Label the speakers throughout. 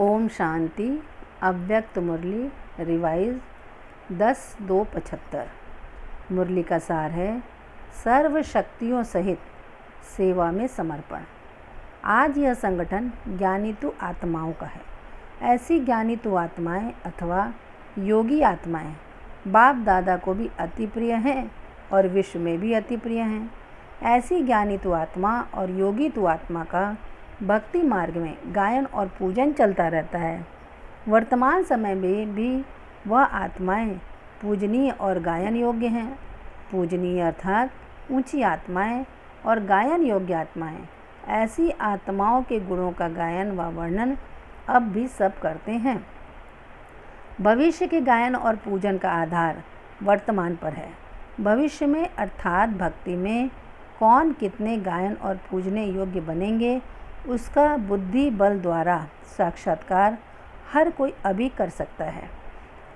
Speaker 1: ओम शांति। अव्यक्त मुरली रिवाइज 10/2/75। मुरली का सार है सर्व शक्तियों सहित सेवा में समर्पण। आज यह संगठन ज्ञानीतु आत्माओं का है। ऐसी ज्ञानीतु आत्माएं अथवा योगी आत्माएं बाप दादा को भी अति प्रिय हैं और विश्व में भी अति प्रिय हैं। ऐसी ज्ञानीतु आत्मा और योगीतु आत्मा का भक्ति मार्ग में गायन और पूजन चलता रहता है। वर्तमान समय में भी वह आत्माएं पूजनीय और गायन योग्य हैं। पूजनीय अर्थात ऊंची आत्माएं और गायन योग्य आत्माएं। ऐसी आत्माओं के गुणों का गायन व वर्णन अब भी सब करते हैं। भविष्य के गायन और पूजन का आधार वर्तमान पर है। भविष्य में अर्थात भक्ति में कौन कितने गायन और पूजने योग्य बनेंगे, उसका बुद्धि बल द्वारा साक्षात्कार हर कोई अभी कर सकता है।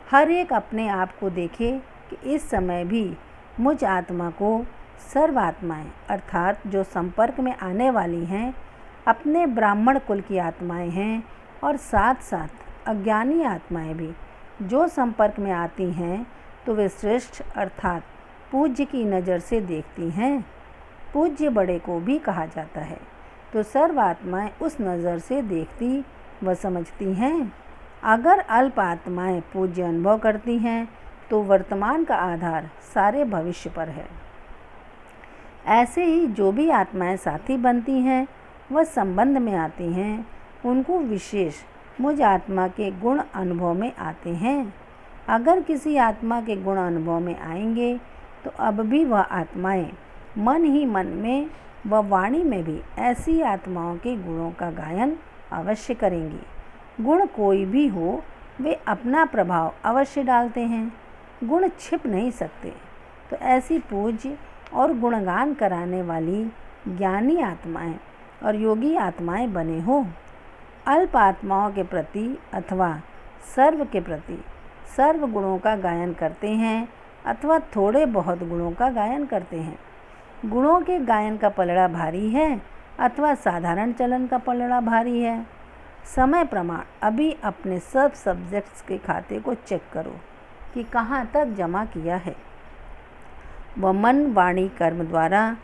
Speaker 1: हर एक अपने आप को देखे कि इस समय भी मुझ आत्मा को सर्व आत्माएं अर्थात जो संपर्क में आने वाली हैं अपने ब्राह्मण कुल की आत्माएं हैं, और साथ साथ अज्ञानी आत्माएं भी जो संपर्क में आती हैं तो वे श्रेष्ठ अर्थात पूज्य की नज़र से देखती हैं। पूज्य बड़े को भी कहा जाता है, तो सर्व आत्माएं उस नज़र से देखती व समझती हैं। अगर अल्प आत्माएं पूज्य अनुभव करती हैं तो वर्तमान का आधार सारे भविष्य पर है। ऐसे ही जो भी आत्माएं साथी बनती हैं वह संबंध में आती हैं, उनको विशेष मुझ आत्मा के गुण अनुभव में आते हैं। अगर किसी आत्मा के गुण अनुभव में आएंगे तो अब भी वह आत्माएं मन ही मन में व वाणी में भी ऐसी आत्माओं के गुणों का गायन अवश्य करेंगी। गुण कोई भी हो, वे अपना प्रभाव अवश्य डालते हैं। गुण छिप नहीं सकते। तो ऐसी पूज्य और गुणगान कराने वाली ज्ञानी आत्माएं और योगी आत्माएं बने हो। अल्प आत्माओं के प्रति अथवा सर्व के प्रति सर्व गुणों का गायन करते हैं अथवा थोड़े बहुत गुणों का गायन करते हैं। गुणों के गायन का पलड़ा भारी है अथवा साधारण चलन का पलड़ा भारी है। समय प्रमाण अभी अपने सब सब्जेक्ट्स के खाते को चेक करो कि कहाँ तक जमा किया है। वह मन वाणी कर्म द्वारा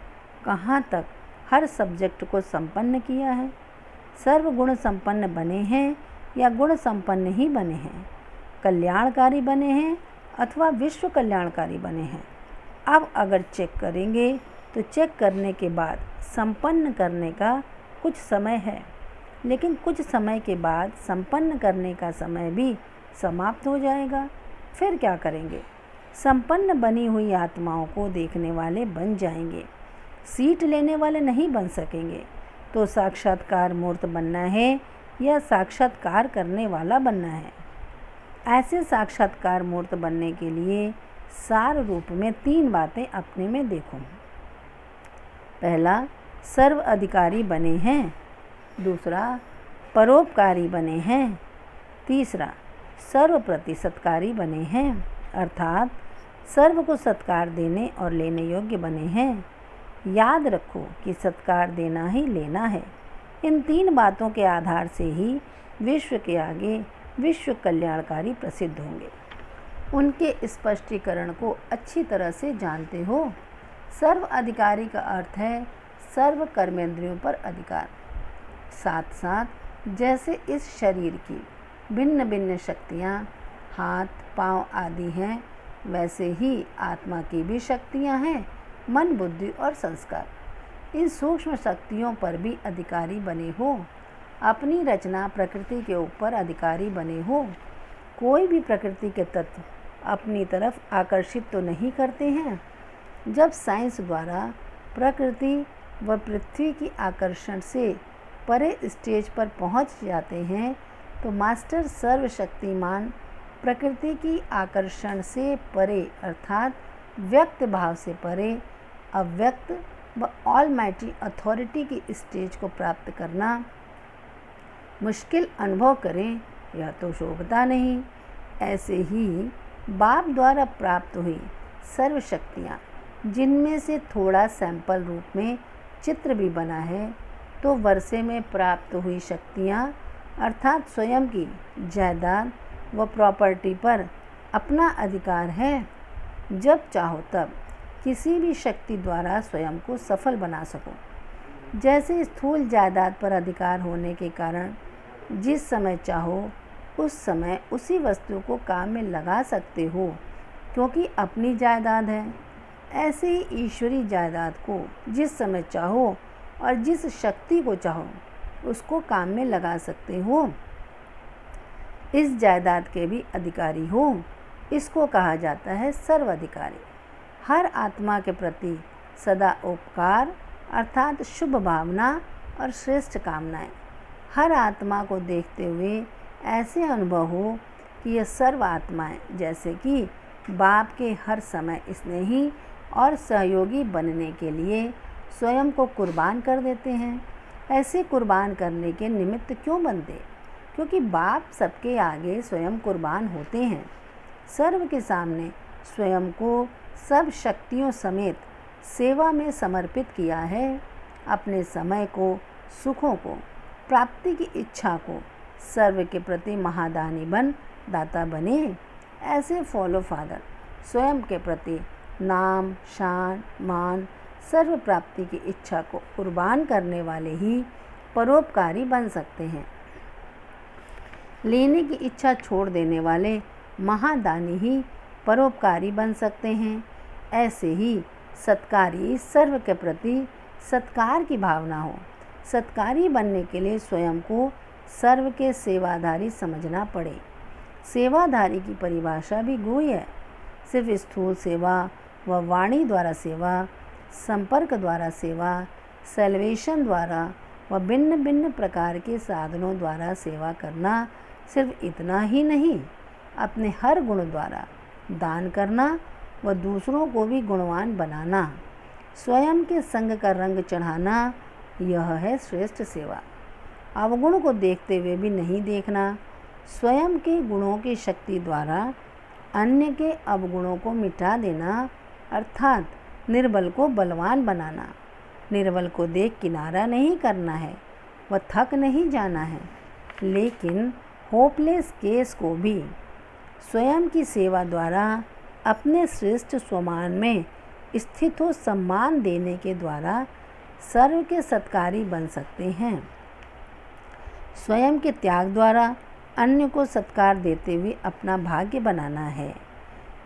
Speaker 1: कहाँ तक हर सब्जेक्ट को संपन्न किया है। सर्व गुण संपन्न बने हैं या गुण संपन्न ही बने हैं, कल्याणकारी बने हैं अथवा विश्व कल्याणकारी बने हैं। अब अगर चेक करेंगे तो चेक करने के बाद संपन्न करने का कुछ समय है, लेकिन कुछ समय के बाद संपन्न करने का समय भी समाप्त हो जाएगा। फिर क्या करेंगे? संपन्न बनी हुई आत्माओं को देखने वाले बन जाएंगे, सीट लेने वाले नहीं बन सकेंगे। तो साक्षात्कार मूर्त बनना है या साक्षात्कार करने वाला बनना है। ऐसे साक्षात्कार मूर्त बनने के लिए सार रूप में 3 बातें अपने में देखो। पहला, सर्व अधिकारी बने हैं। दूसरा, परोपकारी बने हैं। तीसरा, सर्व प्रति सत्कारी बने हैं अर्थात सर्व को सत्कार देने और लेने योग्य बने हैं। याद रखो कि सत्कार देना ही लेना है। इन 3 बातों के आधार से ही विश्व के आगे विश्व कल्याणकारी प्रसिद्ध होंगे। उनके स्पष्टीकरण को अच्छी तरह से जानते हो। सर्व अधिकारी का अर्थ है सर्व कर्मेंद्रियों पर अधिकार। साथ साथ जैसे इस शरीर की भिन्न भिन्न शक्तियाँ हाथ पाँव आदि हैं, वैसे ही आत्मा की भी शक्तियाँ हैं, मन बुद्धि और संस्कार। इन सूक्ष्म शक्तियों पर भी अधिकारी बने हो। अपनी रचना प्रकृति के ऊपर अधिकारी बने हो। कोई भी प्रकृति के तत्व अपनी तरफ आकर्षित तो नहीं करते हैं। जब साइंस द्वारा प्रकृति व पृथ्वी की आकर्षण से परे स्टेज पर पहुंच जाते हैं तो मास्टर सर्वशक्तिमान प्रकृति की आकर्षण से परे अर्थात व्यक्त भाव से परे अव्यक्त व ऑलमाइटी अथॉरिटी की स्टेज को प्राप्त करना मुश्किल अनुभव करें, यह तो शोभता नहीं। ऐसे ही बाप द्वारा प्राप्त हुई सर्व शक्तियाँ, जिनमें से थोड़ा सैंपल रूप में चित्र भी बना है, तो वर्षे में प्राप्त हुई शक्तियाँ अर्थात स्वयं की जायदाद व प्रॉपर्टी पर अपना अधिकार है। जब चाहो तब किसी भी शक्ति द्वारा स्वयं को सफल बना सको। जैसे स्थूल जायदाद पर अधिकार होने के कारण जिस समय चाहो उस समय उसी वस्तु को काम में लगा सकते हो, क्योंकि अपनी जायदाद है। ऐसे ही ईश्वरी जायदाद को जिस समय चाहो और जिस शक्ति को चाहो उसको काम में लगा सकते हो। इस जायदाद के भी अधिकारी हो। इसको कहा जाता है सर्वाधिकारी। हर आत्मा के प्रति सदा उपकार अर्थात शुभ भावना और श्रेष्ठ कामनाएं। हर आत्मा को देखते हुए ऐसे अनुभव हो कि यह सर्व आत्माएं जैसे कि बाप के हर समय स्नेही और सहयोगी बनने के लिए स्वयं को कुर्बान कर देते हैं। ऐसे कुर्बान करने के निमित्त क्यों बनते? क्योंकि बाप सबके आगे स्वयं कुर्बान होते हैं। सर्व के सामने स्वयं को सब शक्तियों समेत सेवा में समर्पित किया है। अपने समय को, सुखों को, प्राप्ति की इच्छा को सर्व के प्रति महादानी बन दाता बने। ऐसे फॉलो फादर स्वयं के प्रति नाम, शान, मान, सर्व प्राप्ति की इच्छा को कुर्बान करने वाले ही परोपकारी बन सकते हैं। लेने की इच्छा छोड़ देने वाले महादानी ही परोपकारी बन सकते हैं। ऐसे ही सत्कारी सर्व के प्रति सत्कार की भावना हो। सत्कारी बनने के लिए स्वयं को सर्व के सेवाधारी समझना पड़े। सेवाधारी की परिभाषा भी गुह्य है। सिर्फ स्थूल सेवा व वाणी द्वारा सेवा, संपर्क द्वारा सेवा, सेल्वेशन द्वारा व भिन्न भिन्न प्रकार के साधनों द्वारा सेवा करना, सिर्फ इतना ही नहीं, अपने हर गुण द्वारा दान करना व दूसरों को भी गुणवान बनाना, स्वयं के संग का रंग चढ़ाना, यह है श्रेष्ठ सेवा। अवगुण को देखते हुए भी नहीं देखना, स्वयं के गुणों की शक्ति द्वारा अन्य के अवगुणों को मिटा देना, अर्थात निर्बल को बलवान बनाना। निर्बल को देख किनारा नहीं करना है, वह थक नहीं जाना है, लेकिन होपलेस केस को भी स्वयं की सेवा द्वारा अपने श्रेष्ठ स्वमान में स्थित हो सम्मान देने के द्वारा सर्व के सत्कारी बन सकते हैं। स्वयं के त्याग द्वारा अन्य को सत्कार देते हुए अपना भाग्य बनाना है।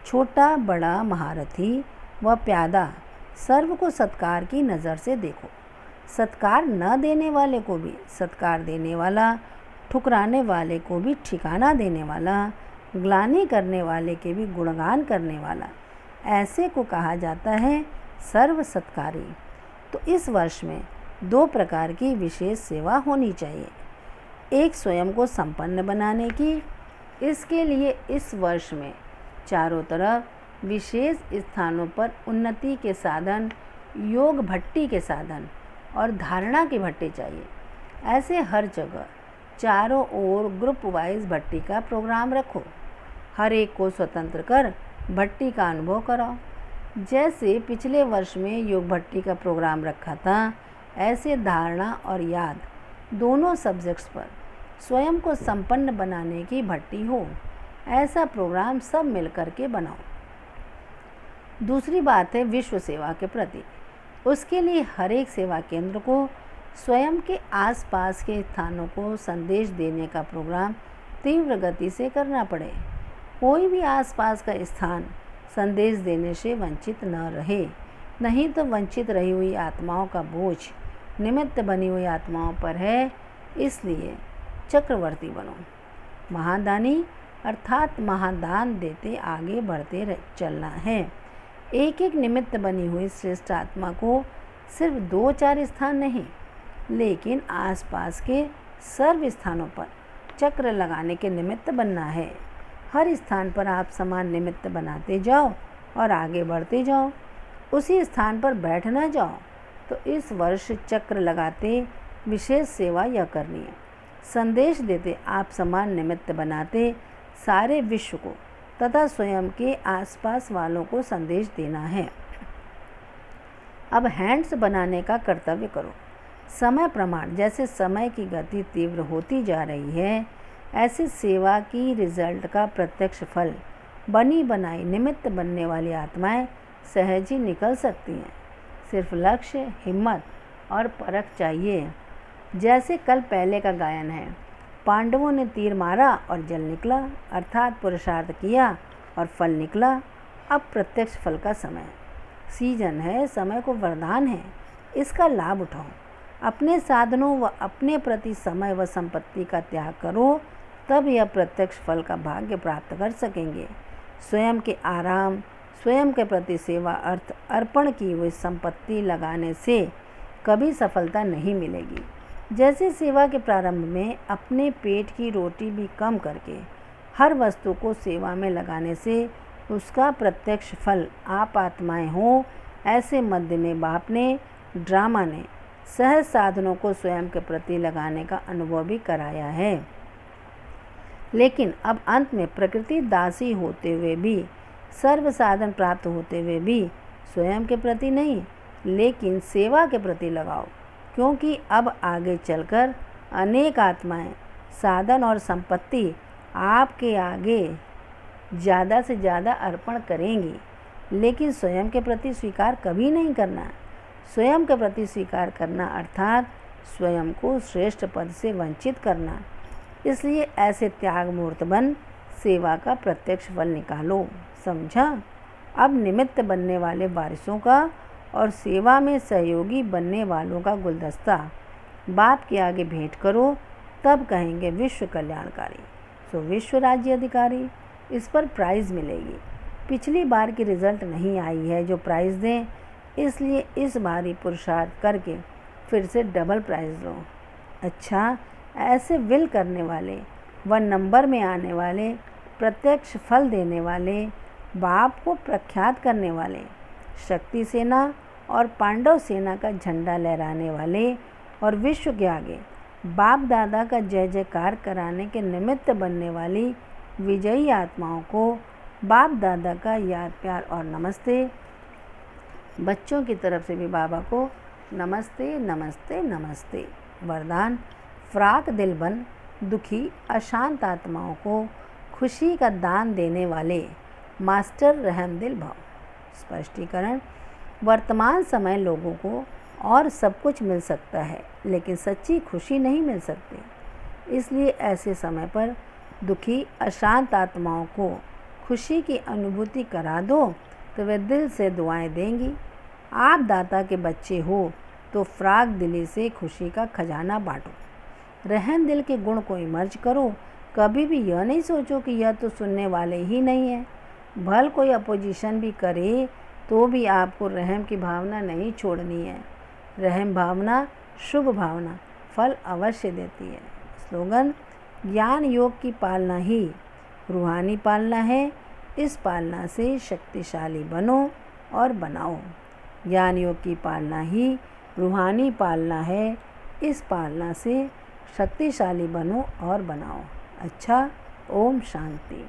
Speaker 1: छोटा बड़ा महारथी व प्यादा सर्व को सत्कार की नज़र से देखो। सत्कार न देने वाले को भी सत्कार देने वाला, ठुकराने वाले को भी ठिकाना देने वाला, ग्लानि करने वाले के भी गुणगान करने वाला, ऐसे को कहा जाता है सर्व सत्कारी। तो इस वर्ष में 2 प्रकार की विशेष सेवा होनी चाहिए। एक स्वयं को संपन्न बनाने की। इसके लिए इस वर्ष में चारों तरफ विशेष स्थानों पर उन्नति के साधन, योग भट्टी के साधन और धारणा की भट्टी चाहिए। ऐसे हर जगह चारों ओर ग्रुप वाइज भट्टी का प्रोग्राम रखो। हर एक को स्वतंत्र कर भट्टी का अनुभव कराओ। जैसे पिछले वर्ष में योग भट्टी का प्रोग्राम रखा था, ऐसे धारणा और याद दोनों सब्जेक्ट्स पर स्वयं को संपन्न बनाने की भट्टी हो। ऐसा प्रोग्राम सब मिलकर के बनाओ। दूसरी बात है विश्व सेवा के प्रति। उसके लिए हर एक सेवा केंद्र को स्वयं के आसपास के स्थानों को संदेश देने का प्रोग्राम तीव्र गति से करना पड़े। कोई भी आसपास का स्थान संदेश देने से वंचित न रहे, नहीं तो वंचित रही हुई आत्माओं का बोझ निमित्त बनी हुई आत्माओं पर है। इसलिए चक्रवर्ती बनो। महादानी अर्थात महादान देते आगे बढ़ते चलना है। एक एक निमित्त बनी हुई श्रेष्ठ आत्मा को सिर्फ 2-4 स्थान नहीं, लेकिन आसपास के सर्व स्थानों पर चक्र लगाने के निमित्त बनना है। हर स्थान पर आप समान निमित्त बनाते जाओ और आगे बढ़ते जाओ। उसी स्थान पर बैठ न जाओ। तो इस वर्ष चक्र लगाते विशेष सेवा यह करनी है। संदेश देते आप समान निमित्त बनाते सारे विश्व को तथा स्वयं के आसपास वालों को संदेश देना है। अब हैंड्स बनाने का कर्तव्य करो। समय प्रमाण जैसे समय की गति तीव्र होती जा रही है, ऐसे सेवा की रिजल्ट का प्रत्यक्ष फल बनी बनाई निमित्त बनने वाली आत्माएं सहज ही निकल सकती हैं। सिर्फ लक्ष्य, हिम्मत और परख चाहिए। जैसे कल पहले का गायन है, पांडवों ने तीर मारा और जल निकला, अर्थात पुरुषार्थ किया और फल निकला। अब प्रत्यक्ष फल का समय सीजन है, समय को वरदान है, इसका लाभ उठाओ। अपने साधनों व अपने प्रति समय व संपत्ति का त्याग करो, तब यह प्रत्यक्ष फल का भाग्य प्राप्त कर सकेंगे। स्वयं के आराम, स्वयं के प्रति सेवा अर्थ अर्पण की हुई संपत्ति लगाने से कभी सफलता नहीं मिलेगी। जैसे सेवा के प्रारंभ में अपने पेट की रोटी भी कम करके हर वस्तु को सेवा में लगाने से उसका प्रत्यक्ष फल आप आत्माएं हो, ऐसे मध्य में बाप ने, ड्रामा ने सहज साधनों को स्वयं के प्रति लगाने का अनुभव भी कराया है। लेकिन अब अंत में प्रकृति दासी होते हुए भी, सर्व साधन प्राप्त होते हुए भी स्वयं के प्रति नहीं, लेकिन सेवा के प्रति लगाओ, क्योंकि अब आगे चलकर अनेक आत्माएं साधन और संपत्ति आपके आगे ज़्यादा से ज़्यादा अर्पण करेंगी, लेकिन स्वयं के प्रति स्वीकार कभी नहीं करना। स्वयं के प्रति स्वीकार करना अर्थात स्वयं को श्रेष्ठ पद से वंचित करना। इसलिए ऐसे त्याग मूर्त बन सेवा का प्रत्यक्ष फल निकालो। समझा? अब निमित्त बनने वाले वारिसों का और सेवा में सहयोगी बनने वालों का गुलदस्ता बाप के आगे भेंट करो, तब कहेंगे विश्व कल्याणकारी, सो विश्व राज्य अधिकारी। इस पर प्राइज़ मिलेगी। पिछली बार की रिज़ल्ट नहीं आई है जो प्राइज़ दें, इसलिए इस बार ही पुरुषार्थ करके फिर से डबल प्राइज़ लो। अच्छा, ऐसे विल करने वाले व नंबर में आने वाले, प्रत्यक्ष फल देने वाले, बाप को प्रख्यात करने वाले, शक्ति सेना और पांडव सेना का झंडा लहराने वाले और विश्व के आगे बाप दादा का जय जयकार कराने के निमित्त बनने वाली विजयी आत्माओं को बाप दादा का याद प्यार और नमस्ते। बच्चों की तरफ से भी बाबा को नमस्ते नमस्ते नमस्ते। वरदान, फ्राक दिल बन दुखी अशांत आत्माओं को खुशी का दान देने वाले मास्टर रहमदिल भव। स्पष्टीकरण, वर्तमान समय लोगों को और सब कुछ मिल सकता है, लेकिन सच्ची खुशी नहीं मिल सकती। इसलिए ऐसे समय पर दुखी अशांत आत्माओं को खुशी की अनुभूति करा दो, तो वे दिल से दुआएं देंगी। आप दाता के बच्चे हो तो फ्राक दिली से खुशी का खजाना बांटो। रहम दिल के गुण को इमर्ज करो। कभी भी यह नहीं सोचो कि यह तो सुनने वाले ही नहीं है। भल कोई अपोजिशन भी करे तो भी आपको रहम की भावना नहीं छोड़नी है। रहम भावना शुभ भावना फल अवश्य देती है। स्लोगन, ज्ञान योग की पालना ही रूहानी पालना है। इस पालना से शक्तिशाली बनो और बनाओ। ज्ञान योग की पालना ही रूहानी पालना है। इस पालना से शक्तिशाली बनो और बनाओ। अच्छा, ओम शांति।